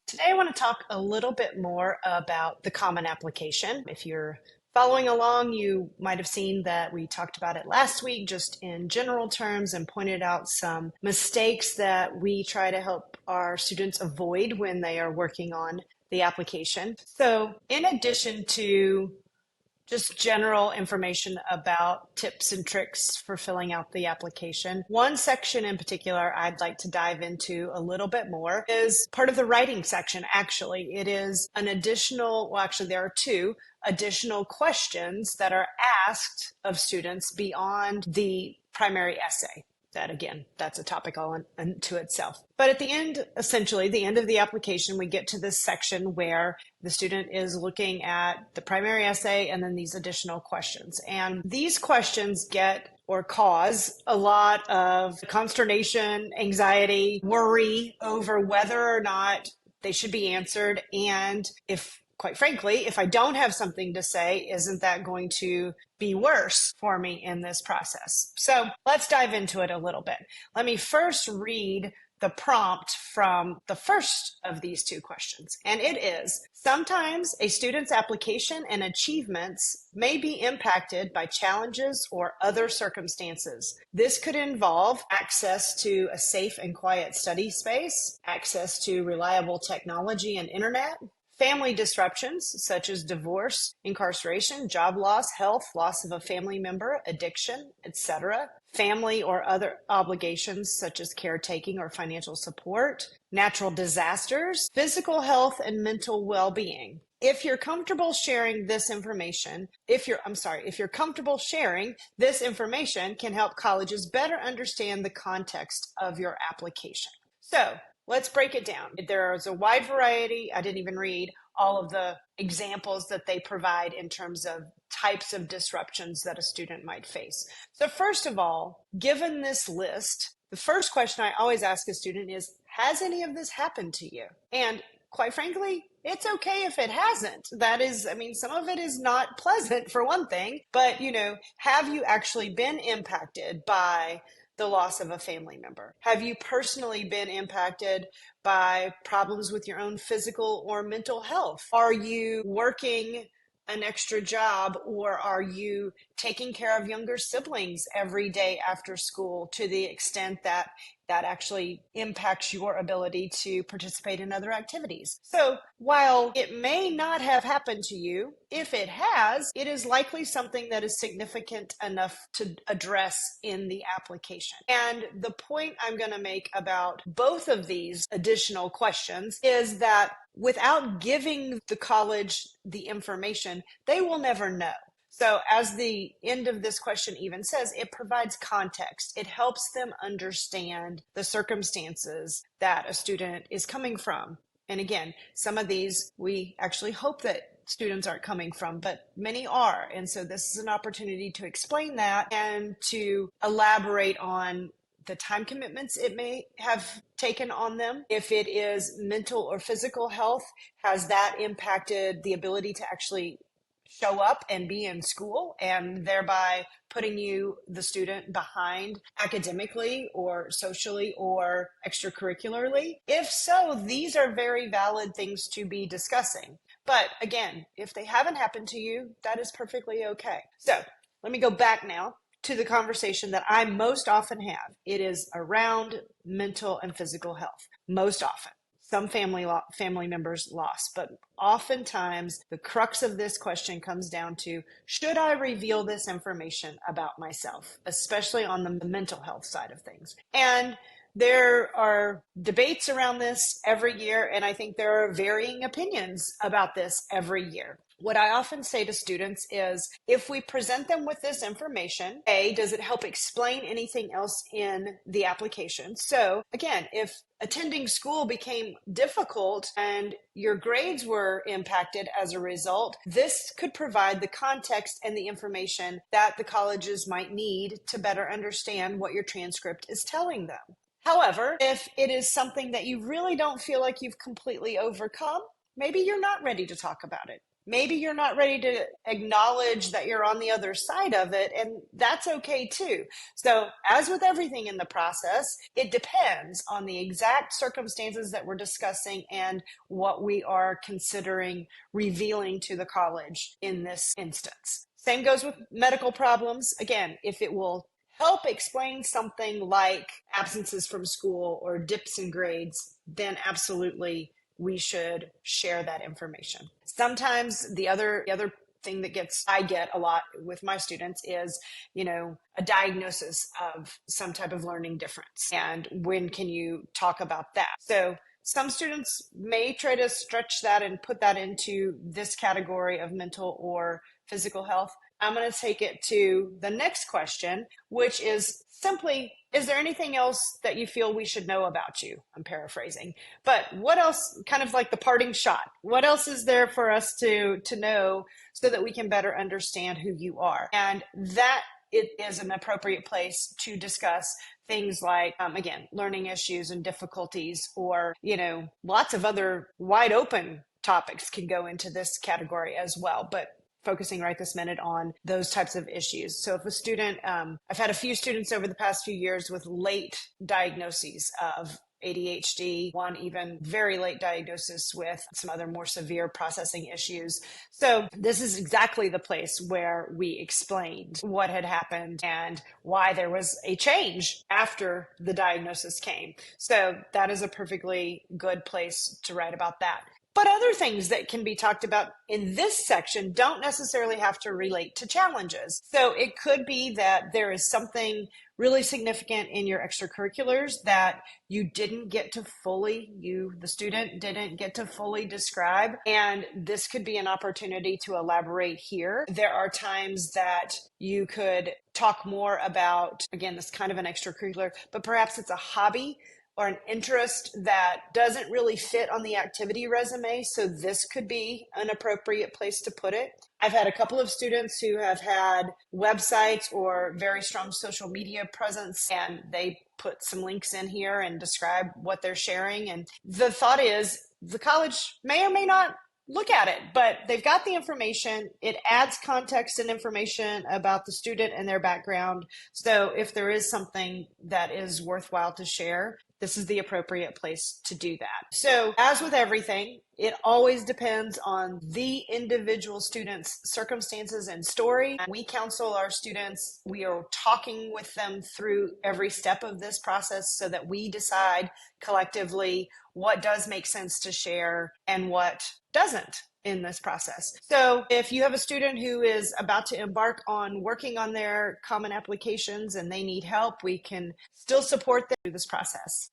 Today, I want to talk a little bit more about the Common Application. If you're following along, you might have seen that we talked about it last week, just in general terms, and pointed out some mistakes that we try to help our students avoid when they are working on the application. So, in addition to just general information about tips and tricks for filling out the application. One section in particular I'd like to dive into a little bit more is part of the writing section. Actually, it is an additional, well, actually, there are two additional questions that are asked of students beyond the primary essay. That again, that's a topic all unto itself. But at the end, essentially, the end of the application, we get to this section where the student is looking at the primary essay and then these additional questions. And these questions get or cause a lot of consternation, anxiety, worry over whether or not they should be answered. And if quite frankly, if I don't have something to say, isn't that going to be worse for me in this process? So let's dive into it a little bit. Let me first read the prompt from the first of these two questions. And it is, sometimes a student's application and achievements may be impacted by challenges or other circumstances. This could involve access to a safe and quiet study space, access to reliable technology and internet, family disruptions such as divorce, incarceration, job loss, health, loss of a family member, addiction, etc., family or other obligations such as caretaking or financial support, natural disasters, physical health, and mental well-being. If you're comfortable sharing this information, if you're comfortable sharing this information can help colleges better understand the context of your application. So, let's break it down. There's a wide variety. I didn't even read all of the examples that they provide in terms of types of disruptions that a student might face. So first of all, given this list, the first question I always ask a student is, has any of this happened to you? And quite frankly, it's okay if it hasn't. That is, some of it is not pleasant for one thing, but have you actually been impacted by the loss of a family member? Have you personally been impacted by problems with your own physical or mental health? Are you working an extra job, or are you taking care of younger siblings every day after school to the extent that that actually impacts your ability to participate in other activities? So while it may not have happened to you, if it has, it is likely something that is significant enough to address in the application. And the point I'm going to make about both of these additional questions is that without giving the college the information, they will never know. So as the end of this question even says, it provides context. It helps them understand the circumstances that a student is coming from. And again, some of these we actually hope that students aren't coming from, but many are. And so this is an opportunity to explain that and to elaborate on the time commitments it may have taken on them. If it is mental or physical health, has that impacted the ability to actually show up and be in school, and thereby putting you, the student, behind academically or socially or extracurricularly? If so, these are very valid things to be discussing. But again, if they haven't happened to you, that is perfectly okay. So let me go back now to the conversation that I most often have. It is around mental and physical health, most often. Some family members lost, but oftentimes the crux of this question comes down to, should I reveal this information about myself, especially on the mental health side of things? And there are debates around this every year, and I think there are varying opinions about this every year. What I often say to students is, if we present them with this information, A, does it help explain anything else in the application? So again, if attending school became difficult and your grades were impacted as a result, this could provide the context and the information that the colleges might need to better understand what your transcript is telling them. However, if it is something that you really don't feel like you've completely overcome, maybe you're not ready to talk about it. maybe you're not ready to acknowledge that you're on the other side of it, and that's okay too. So, as with everything in the process, it depends on the exact circumstances that we're discussing and what we are considering revealing to the college in this instance. Same goes with medical problems. Again, if it will help explain something like absences from school or dips in grades, then absolutely we should share that information. Sometimes the other thing that I get a lot with my students is, a diagnosis of some type of learning difference. And when can you talk about that? So some students may try to stretch that and put that into this category of mental or physical health. I'm going to take it to the next question, which is simply, is there anything else that you feel we should know about you? I'm paraphrasing. But what else, kind of like the parting shot, what else is there for us to know so that we can better understand who you are? And that it is an appropriate place to discuss things like, again, learning issues and difficulties, or, lots of other wide open topics can go into this category as well. But focusing right this minute on those types of issues. So if a student, I've had a few students over the past few years with late diagnoses of ADHD, one even very late diagnosis with some other more severe processing issues. So this is exactly the place where we explained what had happened and why there was a change after the diagnosis came. So that is a perfectly good place to write about that. But other things that can be talked about in this section don't necessarily have to relate to challenges. So it could be that there is something really significant in your extracurriculars that you, the student didn't get to fully describe. And this could be an opportunity to elaborate here. There are times that you could talk more about, again, this kind of an extracurricular, but perhaps it's a hobby or an interest that doesn't really fit on the activity resume. So this could be an appropriate place to put it. I've had a couple of students who have had websites or very strong social media presence, and they put some links in here and describe what they're sharing. And the thought is the college may or may not look at it, but they've got the information. It adds context and information about the student and their background. So if there is something that is worthwhile to share, this is the appropriate place to do that. So as with everything, it always depends on the individual student's circumstances and story. We counsel our students. We are talking with them through every step of this process so that we decide collectively what does make sense to share and what doesn't in this process. So if you have a student who is about to embark on working on their common applications and they need help, we can still support them through this process.